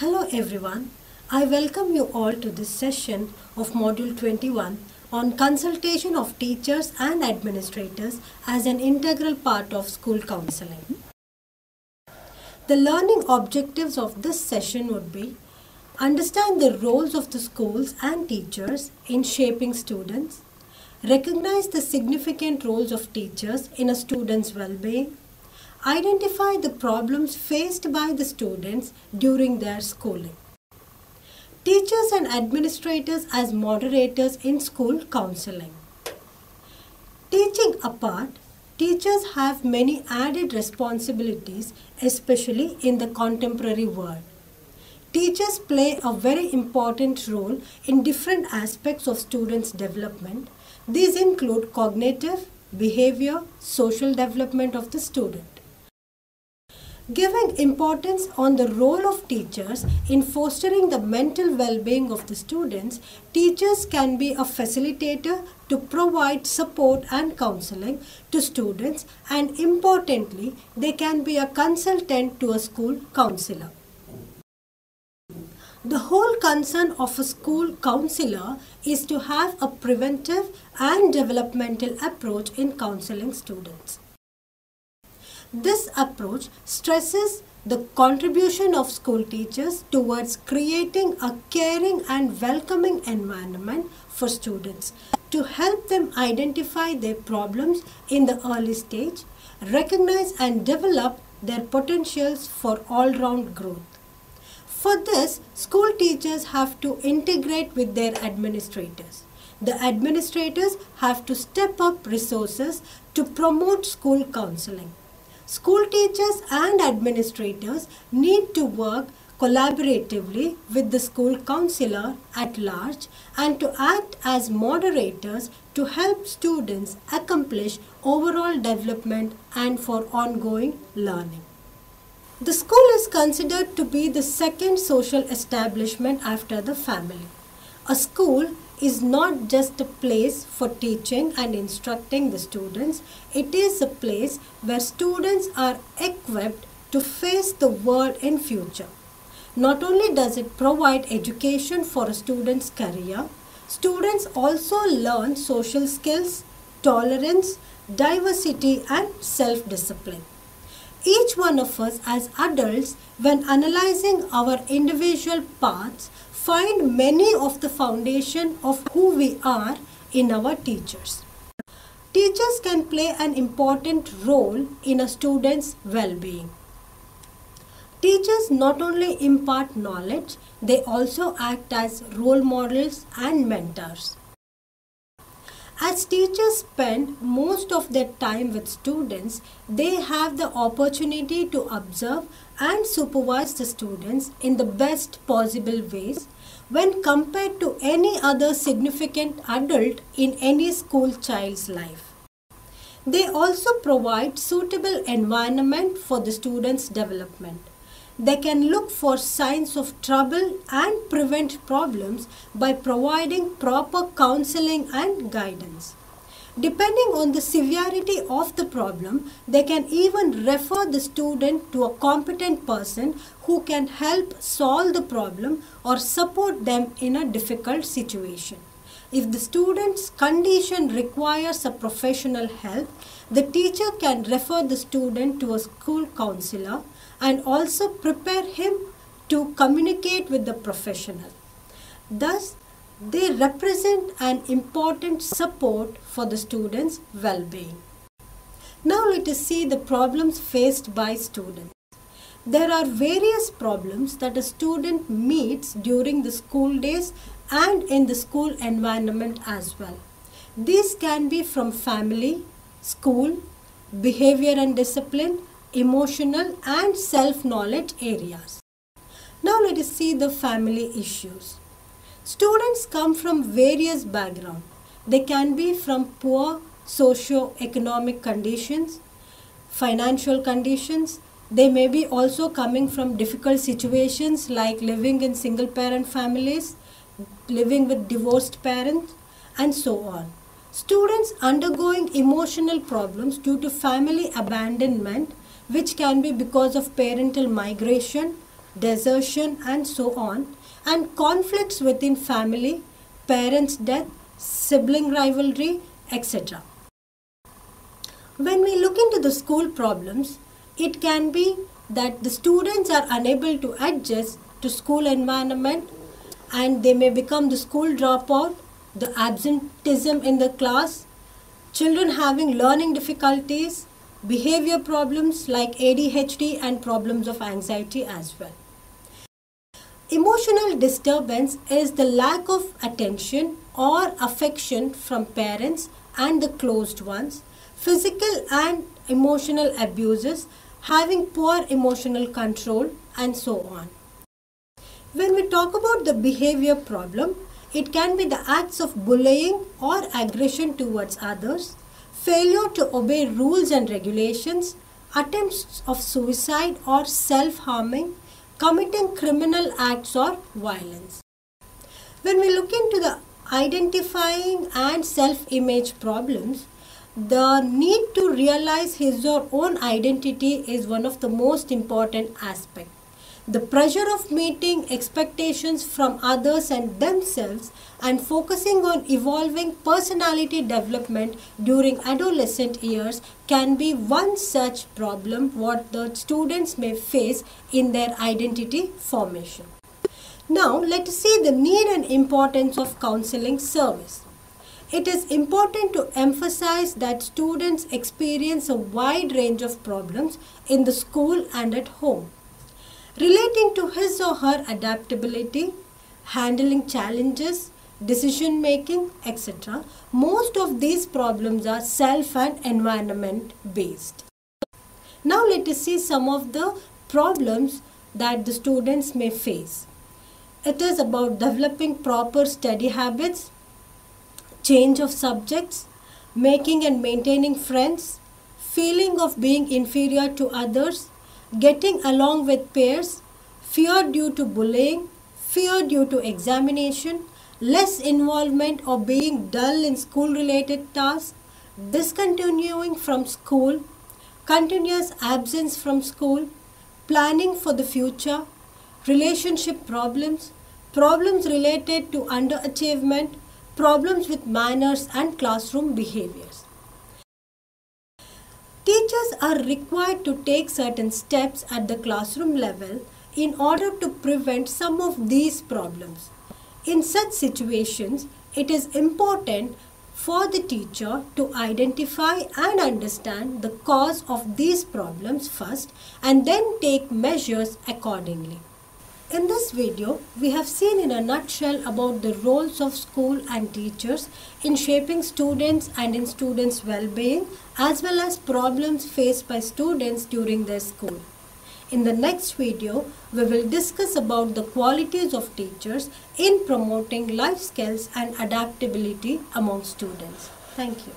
Hello everyone, I welcome you all to this session of Module 21 on consultation of teachers and administrators as an integral part of school counseling. The learning objectives of this session would be: understand the roles of the schools and teachers in shaping students, recognize the significant roles of teachers in a student's well-being, identify the problems faced by the students during their schooling. Teachers and administrators as moderators in school counseling. Teaching apart, teachers have many added responsibilities, especially in the contemporary world. Teachers play a very important role in different aspects of students' development. These include cognitive, behavior, social development of the student. Giving importance on the role of teachers in fostering the mental well-being of the students, teachers can be a facilitator to provide support and counseling to students, and importantly, they can be a consultant to a school counselor. The whole concern of a school counselor is to have a preventive and developmental approach in counseling students. This approach stresses the contribution of school teachers towards creating a caring and welcoming environment for students to help them identify their problems in the early stage, recognize and develop their potentials for all-round growth. For this, school teachers have to integrate with their administrators. The administrators have to step up resources to promote school counseling. School teachers and administrators need to work collaboratively with the school counselor at large and to act as moderators to help students accomplish overall development and for ongoing learning. The school is considered to be the second social establishment after the family. A school is not just a place for teaching and instructing the students, it is a place where students are equipped to face the world in future. Not only does it provide education for a student's career, students also learn social skills, tolerance, diversity and self-discipline. Each one of us as adults, when analyzing our individual paths, find many of the foundation of who we are in our teachers. Teachers can play an important role in a student's well-being. Teachers not only impart knowledge, they also act as role models and mentors. As teachers spend most of their time with students, they have the opportunity to observe and supervise the students in the best possible ways when compared to any other significant adult in any school child's life. They also provide suitable environment for the students' development. They can look for signs of trouble and prevent problems by providing proper counseling and guidance. Depending on the severity of the problem, they can even refer the student to a competent person who can help solve the problem or support them in a difficult situation. If the student's condition requires a professional help, the teacher can refer the student to a school counselor and also prepare him to communicate with the professional. Thus, they represent an important support for the students' well-being. Now let us see the problems faced by students. There are various problems that a student meets during the school days and in the school environment as well. These can be from family, school, behavior and discipline, emotional and self-knowledge areas. Now let us see the family issues. Students come from various backgrounds. They can be from poor socio-economic conditions, financial conditions. They may be also coming from difficult situations like living in single-parent families, living with divorced parents, and so on. Students undergoing emotional problems due to family abandonment, which can be because of parental migration, desertion and so on, and conflicts within family, parents' death, sibling rivalry, etc. When we look into the school problems, it can be that the students are unable to adjust to school environment and they may become the school dropout, the absenteeism in the class, children having learning difficulties, behavior problems like ADHD and problems of anxiety as well. Emotional disturbance is the lack of attention or affection from parents and the closed ones, physical and emotional abuses, having poor emotional control, and so on. When we talk about the behavior problem, it can be the acts of bullying or aggression towards others, failure to obey rules and regulations, attempts of suicide or self-harming, committing criminal acts or violence. When we look into the identifying and self-image problems, the need to realize his or own identity is one of the most important aspects. The pressure of meeting expectations from others and themselves and focusing on evolving personality development during adolescent years can be one such problem what the students may face in their identity formation. Now let us see the need and importance of counseling service. It is important to emphasize that students experience a wide range of problems in the school and at home. Relating to his or her adaptability, handling challenges, decision making, etc. Most of these problems are self and environment based. Now let us see some of the problems that the students may face. It is about developing proper study habits, change of subjects, making and maintaining friends, feeling of being inferior to others, getting along with peers, fear due to bullying, fear due to examination, less involvement or being dull in school-related tasks, discontinuing from school, continuous absence from school, planning for the future, relationship problems, problems related to underachievement, problems with manners and classroom behaviors. Teachers are required to take certain steps at the classroom level in order to prevent some of these problems. In such situations, it is important for the teacher to identify and understand the cause of these problems first and then take measures accordingly. In this video, we have seen in a nutshell about the roles of school and teachers in shaping students and in students' well-being, as well as problems faced by students during their school. In the next video, we will discuss about the qualities of teachers in promoting life skills and adaptability among students. Thank you.